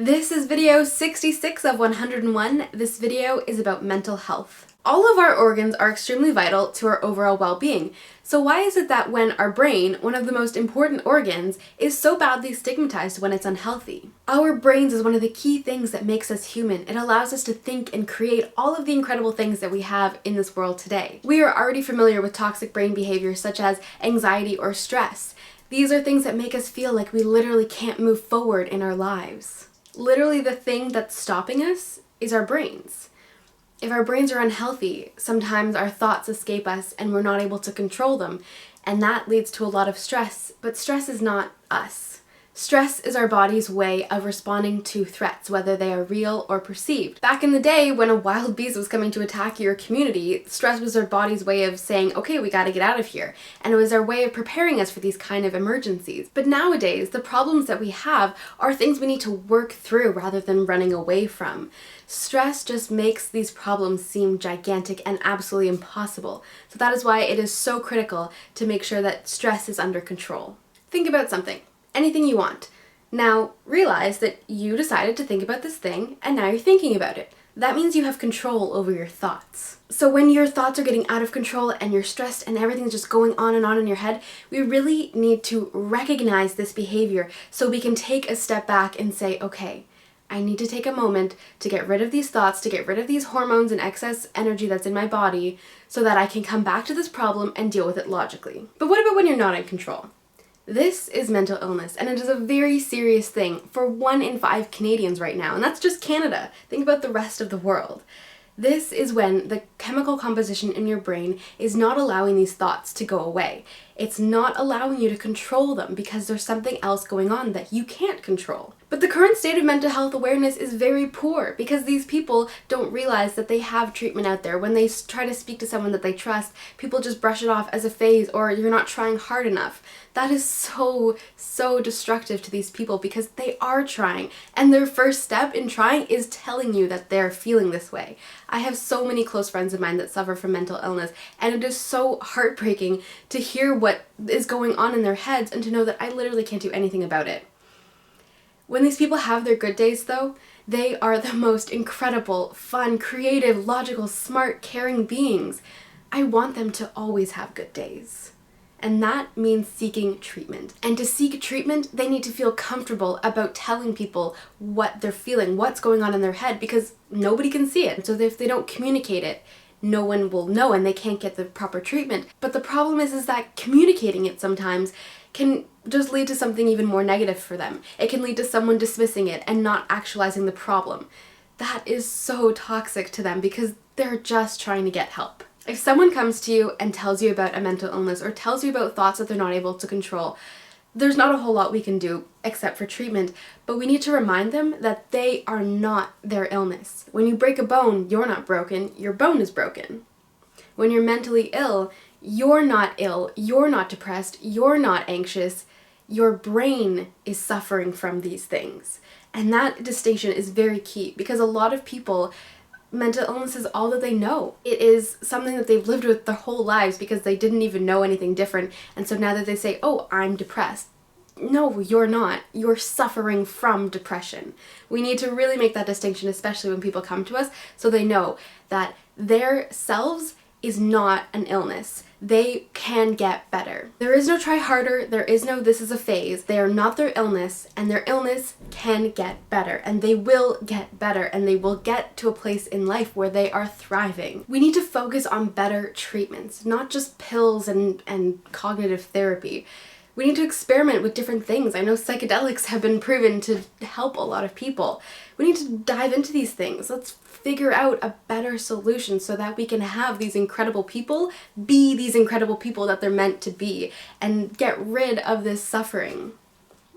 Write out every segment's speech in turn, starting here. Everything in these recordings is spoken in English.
This is video 66 of 101. This video is about mental health. All of our organs are extremely vital to our overall well-being. So why is it that when our brain, one of the most important organs, is so badly stigmatized when it's unhealthy? Our brains is one of the key things that makes us human. It allows us to think and create all of the incredible things that we have in this world today. We are already familiar with toxic brain behaviors such as anxiety or stress. These are things that make us feel like we literally can't move forward in our lives. Literally the thing that's stopping us is our brains. If our brains are unhealthy, sometimes our thoughts escape us and we're not able to control them, and that leads to a lot of stress, but stress is not us. Stress is our body's way of responding to threats, whether they are real or perceived. Back in the day, when a wild beast was coming to attack your community, stress was our body's way of saying, okay, we gotta get out of here. And it was our way of preparing us for these kind of emergencies. But nowadays, the problems that we have are things we need to work through rather than running away from. Stress just makes these problems seem gigantic and absolutely impossible. So that is why it is so critical to make sure that stress is under control. Think about something. Anything you want. Now, realize that you decided to think about this thing, and now you're thinking about it. That means you have control over your thoughts. So when your thoughts are getting out of control and you're stressed and everything's just going on and on in your head, we really need to recognize this behavior so we can take a step back and say, okay, I need to take a moment to get rid of these thoughts, to get rid of these hormones and excess energy that's in my body so that I can come back to this problem and deal with it logically. But what about when you're not in control? This is mental illness, and it is a very serious thing for 1 in 5 Canadians right now, and that's just Canada. Think about the rest of the world. This is when the chemical composition in your brain is not allowing these thoughts to go away. It's not allowing you to control them because there's something else going on that you can't control. But the current state of mental health awareness is very poor because these people don't realize that they have treatment out there. When they try to speak to someone that they trust, people just brush it off as a phase or you're not trying hard enough. That is so destructive to these people because they are trying, and their first step in trying is telling you that they're feeling this way. I have so many close friends of mine that suffer from mental illness, and it is so heartbreaking to hear what is going on in their heads and to know that I literally can't do anything about it. When these people have their good days though, they are the most incredible, fun, creative, logical, smart, caring beings. I want them to always have good days. And that means seeking treatment. And to seek treatment, they need to feel comfortable about telling people what they're feeling, what's going on in their head, because nobody can see it. So if they don't communicate it, no one will know and they can't get the proper treatment. But the problem is that communicating it sometimes can just lead to something even more negative for them. It can lead to someone dismissing it and not actualizing the problem. That is so toxic to them because they're just trying to get help. If someone comes to you and tells you about a mental illness or tells you about thoughts that they're not able to control, there's not a whole lot we can do except for treatment, but we need to remind them that they are not their illness. When you break a bone, you're not broken, your bone is broken. When you're mentally ill, you're not ill, you're not depressed, you're not anxious, your brain is suffering from these things. And that distinction is very key because a lot of people, mental illness is all that they know. It is something that they've lived with their whole lives because they didn't even know anything different. And so now that they say, oh, I'm depressed. No, you're not. You're suffering from depression. We need to really make that distinction, especially when people come to us, so they know that their selves is not an illness. They can get better. There is no try harder, there is no this is a phase. They are not their illness, and their illness can get better, and they will get better, and they will get to a place in life where they are thriving. We need to focus on better treatments, not just pills and cognitive therapy. We need to experiment with different things. I know psychedelics have been proven to help a lot of people. We need to dive into these things. Let's figure out a better solution so that we can have these incredible people be these incredible people that they're meant to be and get rid of this suffering.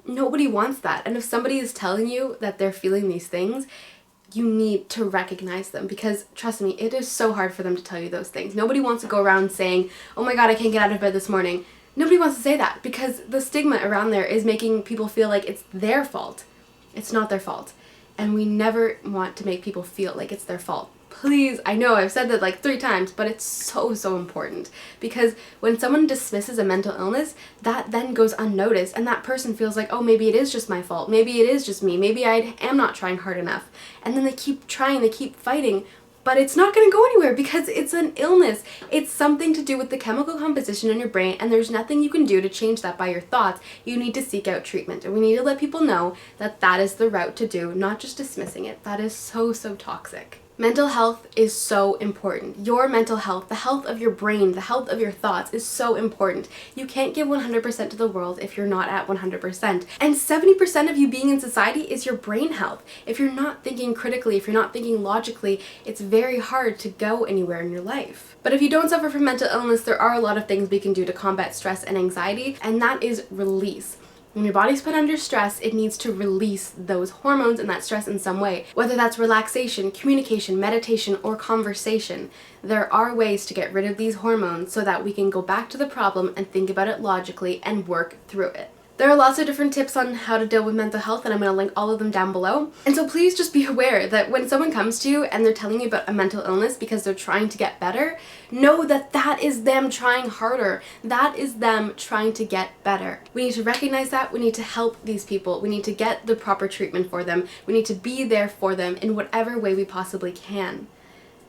Nobody wants that. And if somebody is telling you that they're feeling these things, you need to recognize them because, trust me, it is so hard for them to tell you those things. Nobody wants to go around saying, oh my god, I can't get out of bed this morning. Nobody wants to say that because the stigma around there is making people feel like it's their fault. It's not their fault. And we never want to make people feel like it's their fault. please, I know I've said that like 3 times, but it's so important, because when someone dismisses a mental illness, that then goes unnoticed, and that person feels like, oh, maybe it is just my fault, maybe it is just me, maybe I am not trying hard enough, and then they keep trying, they keep fighting, but it's not going to go anywhere because it's an illness. It's something to do with the chemical composition in your brain, and there's nothing you can do to change that by your thoughts. You need to seek out treatment, and we need to let people know that that is the route to do, not just dismissing it. That is so toxic. Mental health is so important. Your mental health, the health of your brain, the health of your thoughts is so important. You can't give 100% to the world if you're not at 100%. And 70% of you being in society is your brain health. If you're not thinking critically, if you're not thinking logically, it's very hard to go anywhere in your life. But if you don't suffer from mental illness, there are a lot of things we can do to combat stress and anxiety, and that is release. When your body's put under stress, it needs to release those hormones and that stress in some way. Whether that's relaxation, communication, meditation, or conversation, there are ways to get rid of these hormones so that we can go back to the problem and think about it logically and work through it. There are lots of different tips on how to deal with mental health, and I'm going to link all of them down below. And so please just be aware that when someone comes to you and they're telling you about a mental illness because they're trying to get better, know that that is them trying harder. That is them trying to get better. We need to recognize that. We need to help these people. We need to get the proper treatment for them. We need to be there for them in whatever way we possibly can.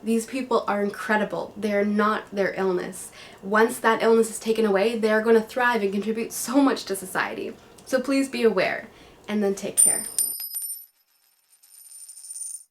These people are incredible. They are not their illness. Once that illness is taken away, they are going to thrive and contribute so much to society. So please be aware, and then take care.